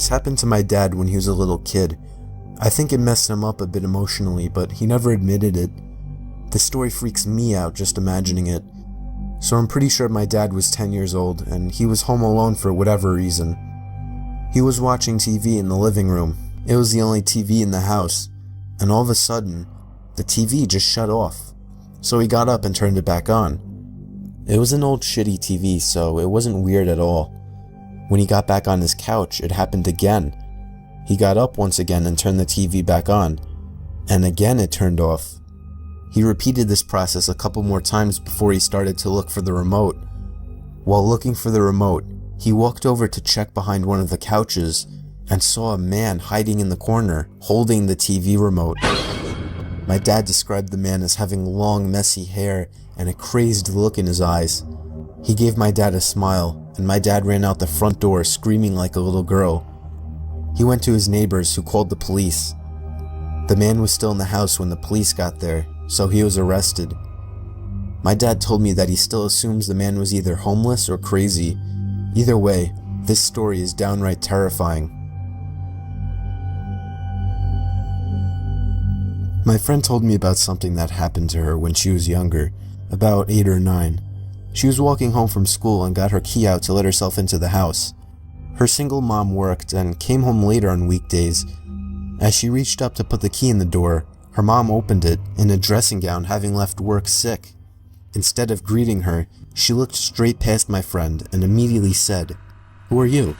This happened to my dad when he was a little kid. I think it messed him up a bit emotionally, but he never admitted it. This story freaks me out just imagining it. So I'm pretty sure my dad was 10 years old, and he was home alone for whatever reason. He was watching TV in the living room. It was the only TV in the house, and all of a sudden, the TV just shut off. So he got up and turned it back on. It was an old shitty TV, so it wasn't weird at all. When he got back on his couch, it happened again. He got up once again and turned the TV back on, and again it turned off. He repeated this process a couple more times before he started to look for the remote. While looking for the remote, he walked over to check behind one of the couches and saw a man hiding in the corner, holding the TV remote. My dad described the man as having long, messy hair and a crazed look in his eyes. He gave my dad a smile, and my dad ran out the front door screaming like a little girl. He went to his neighbors, who called the police. The man was still in the house when the police got there, so he was arrested. My dad told me that he still assumes the man was either homeless or crazy. Either way, this story is downright terrifying. My friend told me about something that happened to her when she was younger, about 8 or 9. She was walking home from school and got her key out to let herself into the house. Her single mom worked and came home later on weekdays. As she reached up to put the key in the door, her mom opened it in a dressing gown, having left work sick. Instead of greeting her, she looked straight past my friend and immediately said, "Who are you?"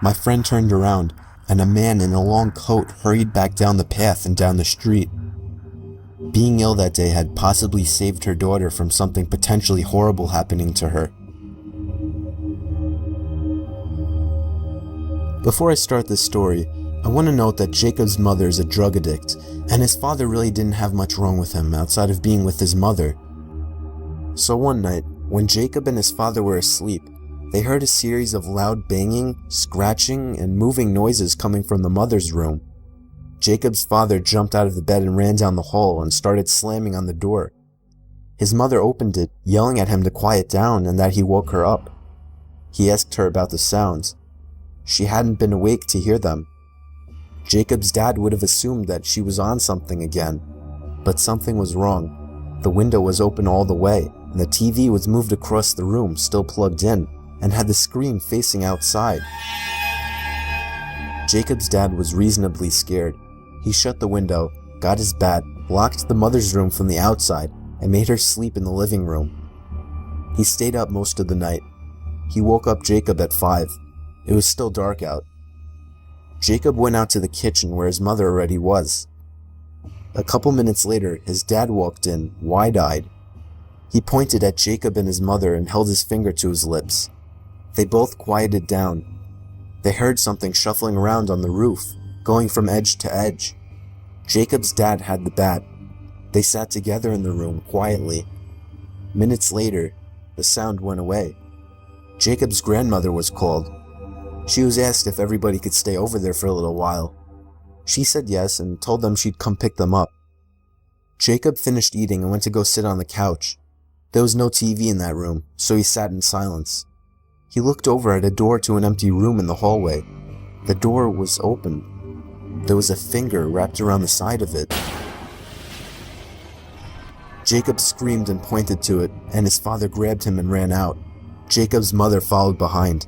My friend turned around, and a man in a long coat hurried back down the path and down the street. Being ill that day had possibly saved her daughter from something potentially horrible happening to her. Before I start this story, I want to note that Jacob's mother is a drug addict, and his father really didn't have much wrong with him outside of being with his mother. So one night, when Jacob and his father were asleep, they heard a series of loud banging, scratching, and moving noises coming from the mother's room. Jacob's father jumped out of the bed and ran down the hall and started slamming on the door. His mother opened it, yelling at him to quiet down and that he woke her up. He asked her about the sounds. She hadn't been awake to hear them. Jacob's dad would have assumed that she was on something again, but something was wrong. The window was open all the way, and the TV was moved across the room, still plugged in, and had the screen facing outside. Jacob's dad was reasonably scared. He shut the window, got his bat, locked the mother's room from the outside, and made her sleep in the living room. He stayed up most of the night. He woke up Jacob at 5. It was still dark out. Jacob went out to the kitchen where his mother already was. A couple minutes later, his dad walked in, wide-eyed. He pointed at Jacob and his mother and held his finger to his lips. They both quieted down. They heard something shuffling around on the roof, going from edge to edge. Jacob's dad had the bat. They sat together in the room, quietly. Minutes later, the sound went away. Jacob's grandmother was called. She was asked if everybody could stay over there for a little while. She said yes and told them she'd come pick them up. Jacob finished eating and went to go sit on the couch. There was no TV in that room, so he sat in silence. He looked over at a door to an empty room in the hallway. The door was open. There was a finger wrapped around the side of it. Jacob screamed and pointed to it, and his father grabbed him and ran out. Jacob's mother followed behind.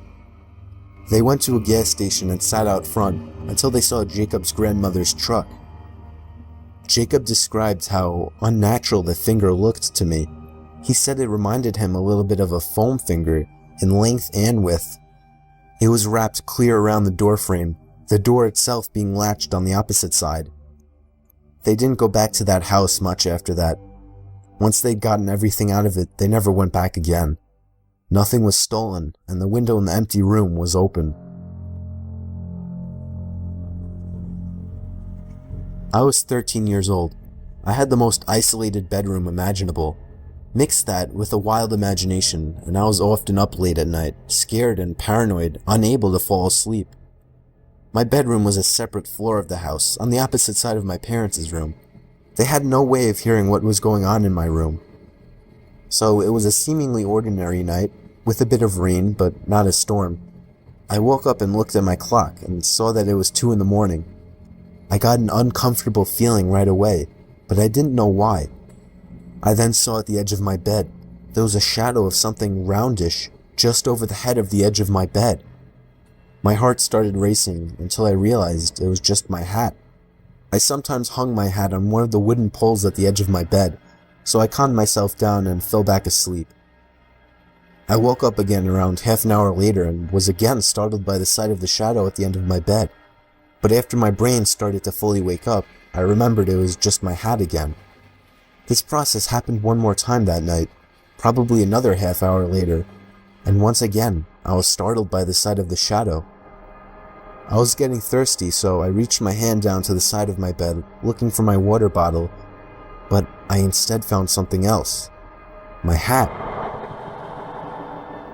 They went to a gas station and sat out front until they saw Jacob's grandmother's truck. Jacob described how unnatural the finger looked to me. He said it reminded him a little bit of a foam finger in length and width. It was wrapped clear around the door frame, the door itself being latched on the opposite side. They didn't go back to that house much after that. Once they'd gotten everything out of it, they never went back again. Nothing was stolen, and the window in the empty room was open. I was 13 years old. I had the most isolated bedroom imaginable. Mix that with a wild imagination, and I was often up late at night, scared and paranoid, unable to fall asleep. My bedroom was a separate floor of the house, on the opposite side of my parents' room. They had no way of hearing what was going on in my room. So it was a seemingly ordinary night, with a bit of rain, but not a storm. I woke up and looked at my clock and saw that it was 2 in the morning. I got an uncomfortable feeling right away, but I didn't know why. I then saw at the edge of my bed, there was a shadow of something roundish just over the head of the edge of my bed. My heart started racing until I realized it was just my hat. I sometimes hung my hat on one of the wooden poles at the edge of my bed, so I calmed myself down and fell back asleep. I woke up again around half an hour later and was again startled by the sight of the shadow at the end of my bed. But after my brain started to fully wake up, I remembered it was just my hat again. This process happened one more time that night, probably another half hour later, and once again, I was startled by the sight of the shadow. I was getting thirsty, so I reached my hand down to the side of my bed, looking for my water bottle, but I instead found something else. My hat.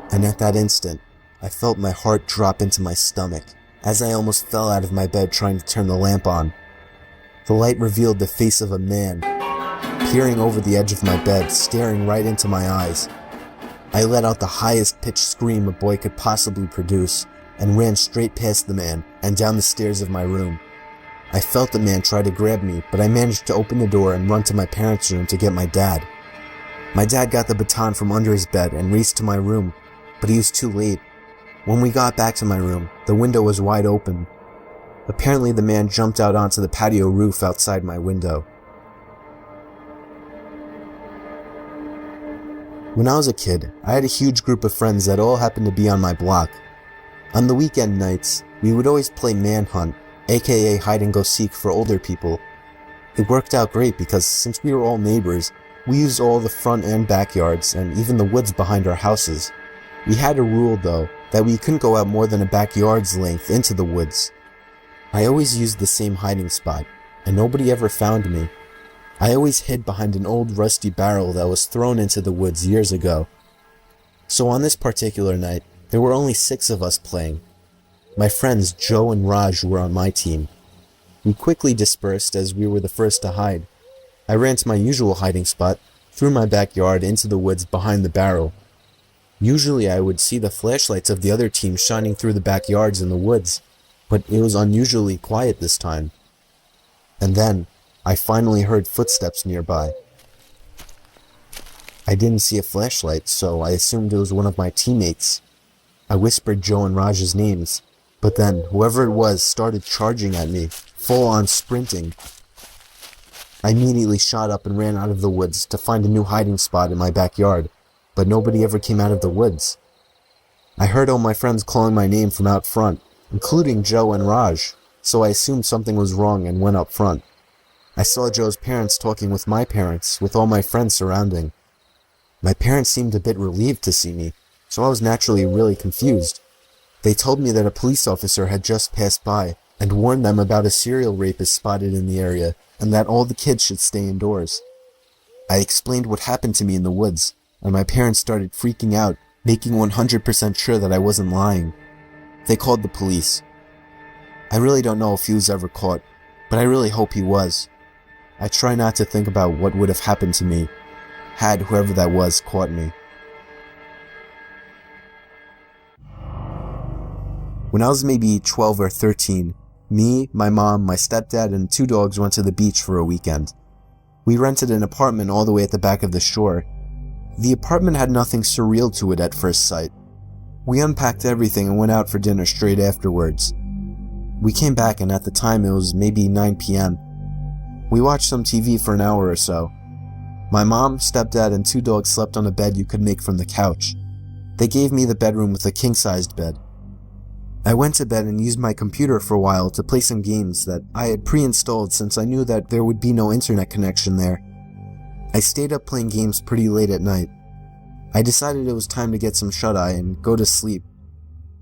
And at that instant, I felt my heart drop into my stomach, as I almost fell out of my bed trying to turn the lamp on. The light revealed the face of a man, peering over the edge of my bed, staring right into my eyes. I let out the highest pitched scream a boy could possibly produce, and ran straight past the man and down the stairs of my room. I felt the man try to grab me, but I managed to open the door and run to my parents' room to get my dad. My dad got the baton from under his bed and raced to my room, but he was too late. When we got back to my room, the window was wide open. Apparently the man jumped out onto the patio roof outside my window. When I was a kid, I had a huge group of friends that all happened to be on my block. On the weekend nights, we would always play manhunt, aka hide and go seek for older people. It worked out great because since we were all neighbors, we used all the front and backyards and even the woods behind our houses. We had a rule though, that we couldn't go out more than a backyard's length into the woods. I always used the same hiding spot, and nobody ever found me. I always hid behind an old rusty barrel that was thrown into the woods years ago. So on this particular night, there were only 6 of us playing. My friends Joe and Raj were on my team. We quickly dispersed as we were the first to hide. I ran to my usual hiding spot, through my backyard into the woods behind the barrel. Usually I would see the flashlights of the other team shining through the backyards in the woods, but it was unusually quiet this time. And then, I finally heard footsteps nearby. I didn't see a flashlight, so I assumed it was one of my teammates. I whispered Joe and Raj's names, but then whoever it was started charging at me, full on sprinting. I immediately shot up and ran out of the woods to find a new hiding spot in my backyard, but nobody ever came out of the woods. I heard all my friends calling my name from out front, including Joe and Raj, so I assumed something was wrong and went up front. I saw Joe's parents talking with my parents, with all my friends surrounding. My parents seemed a bit relieved to see me, so I was naturally really confused. They told me that a police officer had just passed by and warned them about a serial rapist spotted in the area and that all the kids should stay indoors. I explained what happened to me in the woods, and my parents started freaking out, making 100% sure that I wasn't lying. They called the police. I really don't know if he was ever caught, but I really hope he was. I try not to think about what would have happened to me had whoever that was caught me. When I was maybe 12 or 13, me, my mom, my stepdad, and 2 dogs went to the beach for a weekend. We rented an apartment all the way at the back of the shore. The apartment had nothing surreal to it at first sight. We unpacked everything and went out for dinner straight afterwards. We came back and at the time it was maybe 9 p.m. We watched some TV for an hour or so. My mom, stepdad, and 2 dogs slept on a bed you could make from the couch. They gave me the bedroom with a king-sized bed. I went to bed and used my computer for a while to play some games that I had pre-installed since I knew that there would be no internet connection there. I stayed up playing games pretty late at night. I decided it was time to get some shut-eye and go to sleep.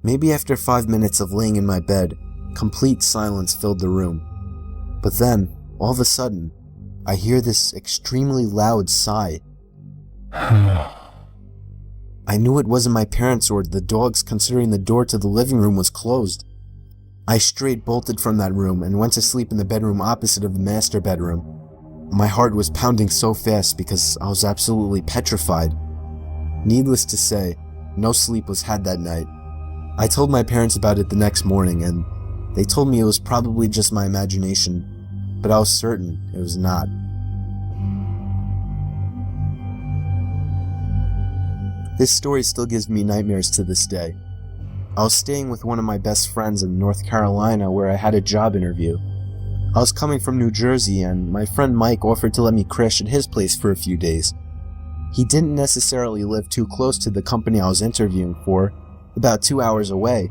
Maybe after 5 minutes of laying in my bed, complete silence filled the room. But then, all of a sudden, I hear this extremely loud sigh. I knew it wasn't my parents or the dogs considering the door to the living room was closed. I straight bolted from that room and went to sleep in the bedroom opposite of the master bedroom. My heart was pounding so fast because I was absolutely petrified. Needless to say, no sleep was had that night. I told my parents about it the next morning, and they told me it was probably just my imagination, but I was certain it was not. This story still gives me nightmares to this day. I was staying with one of my best friends in North Carolina where I had a job interview. I was coming from New Jersey, and my friend Mike offered to let me crash at his place for a few days. He didn't necessarily live too close to the company I was interviewing for, about 2 hours away,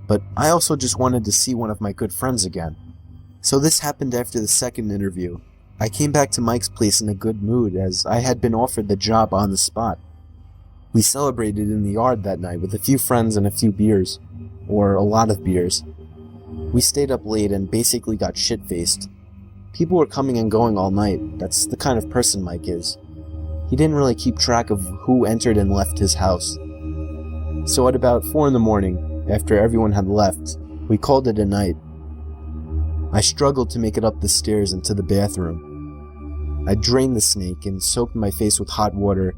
but I also just wanted to see one of my good friends again. So this happened after the second interview. I came back to Mike's place in a good mood as I had been offered the job on the spot. We celebrated in the yard that night with a few friends and a few beers, or a lot of beers. We stayed up late and basically got shit-faced. People were coming and going all night. That's the kind of person Mike is. He didn't really keep track of who entered and left his house. So at about 4 in the morning, after everyone had left, we called it a night. I struggled to make it up the stairs and to the bathroom. I drained the snake and soaked my face with hot water,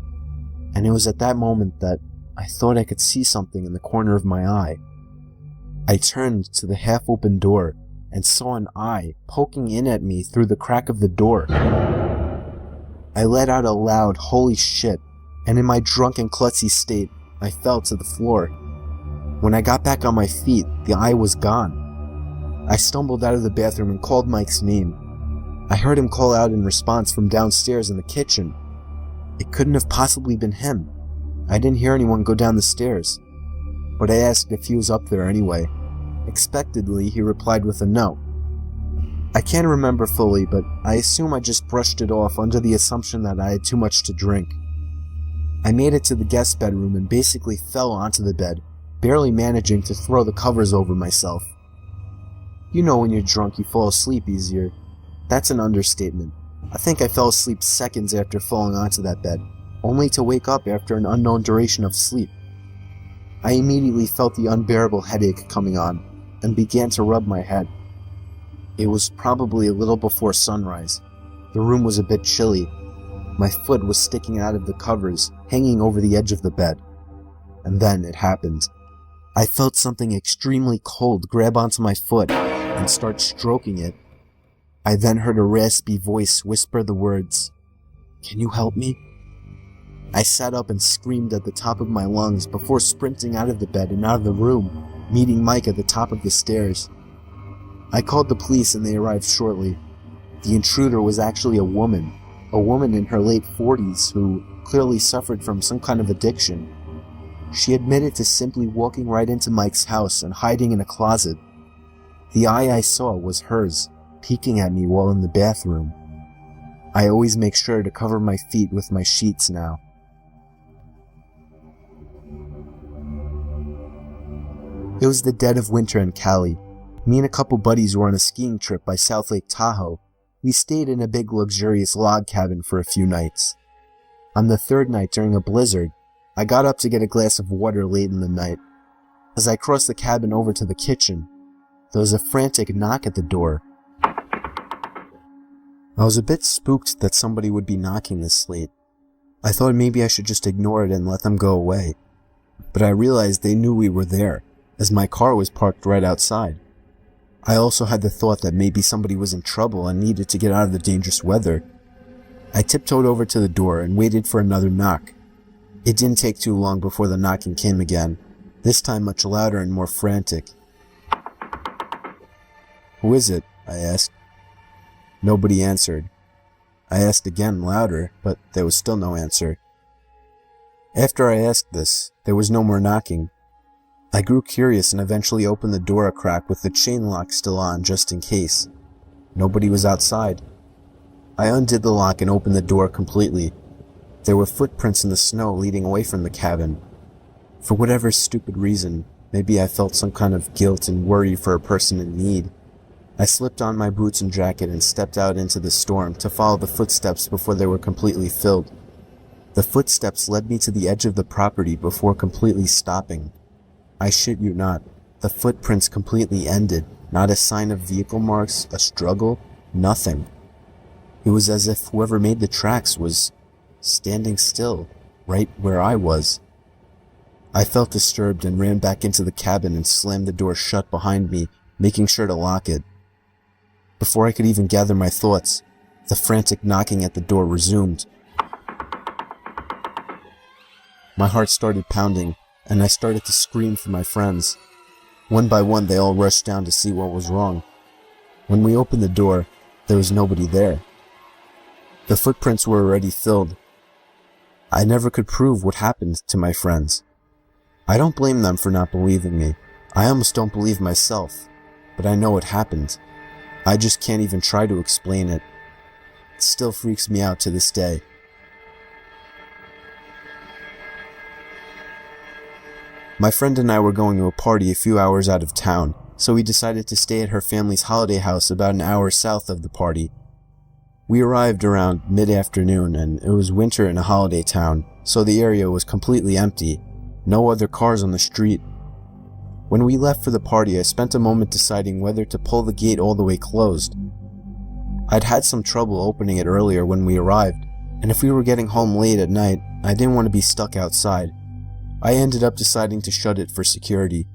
and it was at that moment that I thought I could see something in the corner of my eye. I turned to the half-open door and saw an eye poking in at me through the crack of the door. I let out a loud "holy shit," and in my drunken klutzy state, I fell to the floor. When I got back on my feet, the eye was gone. I stumbled out of the bathroom and called Mike's name. I heard him call out in response from downstairs in the kitchen. It couldn't have possibly been him. I didn't hear anyone go down the stairs, but I asked if he was up there anyway. Expectedly, he replied with a no. I can't remember fully, but I assume I just brushed it off under the assumption that I had too much to drink. I made it to the guest bedroom and basically fell onto the bed, barely managing to throw the covers over myself. You know when you're drunk you fall asleep easier. That's an understatement. I think I fell asleep seconds after falling onto that bed, only to wake up after an unknown duration of sleep. I immediately felt the unbearable headache coming on, and began to rub my head. It was probably a little before sunrise. The room was a bit chilly. My foot was sticking out of the covers, hanging over the edge of the bed. And then it happened. I felt something extremely cold grab onto my foot and start stroking it. I then heard a raspy voice whisper the words, "Can you help me?" I sat up and screamed at the top of my lungs before sprinting out of the bed and out of the room, meeting Mike at the top of the stairs. I called the police and they arrived shortly. The intruder was actually a woman in her late 40s who clearly suffered from some kind of addiction. She admitted to simply walking right into Mike's house and hiding in a closet. The eye I saw was hers, peeking at me while in the bathroom. I always make sure to cover my feet with my sheets now. It was the dead of winter in Cali. Me and a couple buddies were on a skiing trip by South Lake Tahoe. We stayed in a big luxurious log cabin for a few nights. On the third night during a blizzard, I got up to get a glass of water late in the night. As I crossed the cabin over to the kitchen, there was a frantic knock at the door. I was a bit spooked that somebody would be knocking this late. I thought maybe I should just ignore it and let them go away. But I realized they knew we were there, as my car was parked right outside. I also had the thought that maybe somebody was in trouble and needed to get out of the dangerous weather. I tiptoed over to the door and waited for another knock. It didn't take too long before the knocking came again, this time much louder and more frantic. "Who is it?" I asked. Nobody answered. I asked again louder, but there was still no answer. After I asked this, there was no more knocking. I grew curious and eventually opened the door a crack with the chain lock still on just in case. Nobody was outside. I undid the lock and opened the door completely. There were footprints in the snow leading away from the cabin. For whatever stupid reason, maybe I felt some kind of guilt and worry for a person in need. I slipped on my boots and jacket and stepped out into the storm to follow the footsteps before they were completely filled. The footsteps led me to the edge of the property before completely stopping. I shit you not, the footprints completely ended, not a sign of vehicle marks, a struggle, nothing. It was as if whoever made the tracks was standing still, right where I was. I felt disturbed and ran back into the cabin and slammed the door shut behind me, making sure to lock it. Before I could even gather my thoughts, the frantic knocking at the door resumed. My heart started pounding, and I started to scream for my friends. One by one, they all rushed down to see what was wrong. When we opened the door, there was nobody there. The footprints were already filled. I never could prove what happened to my friends. I don't blame them for not believing me. I almost don't believe myself, but I know it happened. I just can't even try to explain it. It still freaks me out to this day. My friend and I were going to a party a few hours out of town, so we decided to stay at her family's holiday house about an hour south of the party. We arrived around mid-afternoon, and it was winter in a holiday town, so the area was completely empty. No other cars on the street. When we left for the party, I spent a moment deciding whether to pull the gate all the way closed. I'd had some trouble opening it earlier when we arrived, and if we were getting home late at night, I didn't want to be stuck outside. I ended up deciding to shut it for security.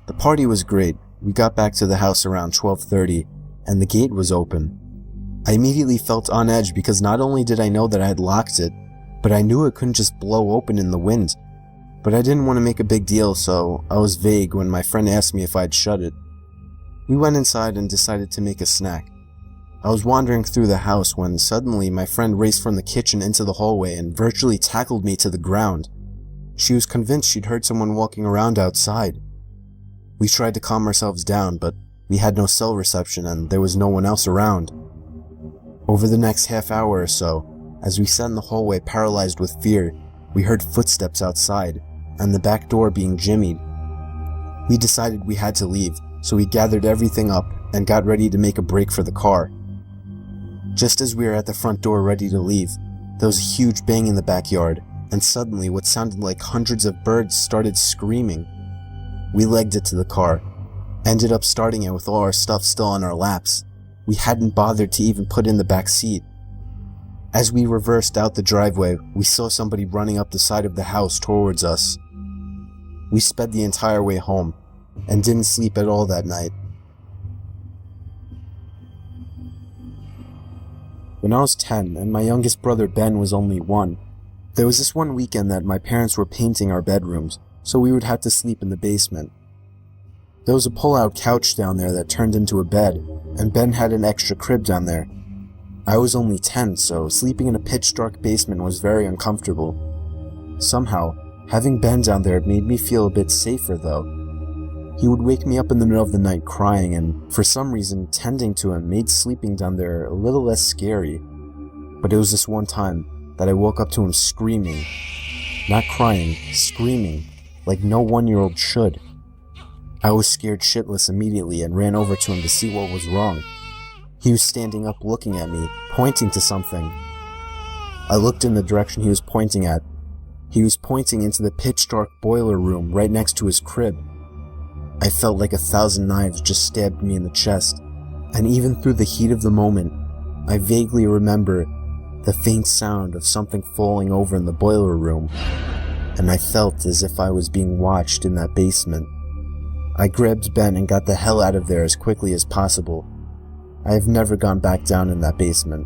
The party was great. We got back to the house around 12:30, and the gate was open. I immediately felt on edge because not only did I know that I had locked it, but I knew it couldn't just blow open in the wind. But I didn't want to make a big deal, so I was vague when my friend asked me if I'd shut it. We went inside and decided to make a snack. I was wandering through the house when suddenly my friend raced from the kitchen into the hallway and virtually tackled me to the ground. She was convinced she'd heard someone walking around outside. We tried to calm ourselves down, but we had no cell reception and there was no one else around. Over the next half hour or so, as we sat in the hallway paralyzed with fear, we heard footsteps outside and the back door being jimmied. We decided we had to leave, so we gathered everything up and got ready to make a break for the car. Just as we were at the front door ready to leave, there was a huge bang in the backyard, and suddenly what sounded like hundreds of birds started screaming. We legged it to the car, ended up starting it with all our stuff still on our laps. We hadn't bothered to even put in the back seat. As we reversed out the driveway, we saw somebody running up the side of the house towards us. We sped the entire way home, and didn't sleep at all that night. When I was 10, and my youngest brother Ben was only 1, there was this one weekend that my parents were painting our bedrooms, so we would have to sleep in the basement. There was a pull-out couch down there that turned into a bed, and Ben had an extra crib down there. I was only 10, so sleeping in a pitch-dark basement was very uncomfortable. Somehow, having Ben down there made me feel a bit safer though. He would wake me up in the middle of the night crying, and for some reason, tending to him made sleeping down there a little less scary. But it was this one time that I woke up to him screaming. Not crying, screaming, like no 1-year-old should. I was scared shitless immediately and ran over to him to see what was wrong. He was standing up looking at me, pointing to something. I looked in the direction he was pointing at. He was pointing into the pitch-dark boiler room right next to his crib. I felt like 1,000 knives just stabbed me in the chest, and even through the heat of the moment, I vaguely remember the faint sound of something falling over in the boiler room, and I felt as if I was being watched in that basement. I grabbed Ben and got the hell out of there as quickly as possible. I have never gone back down in that basement.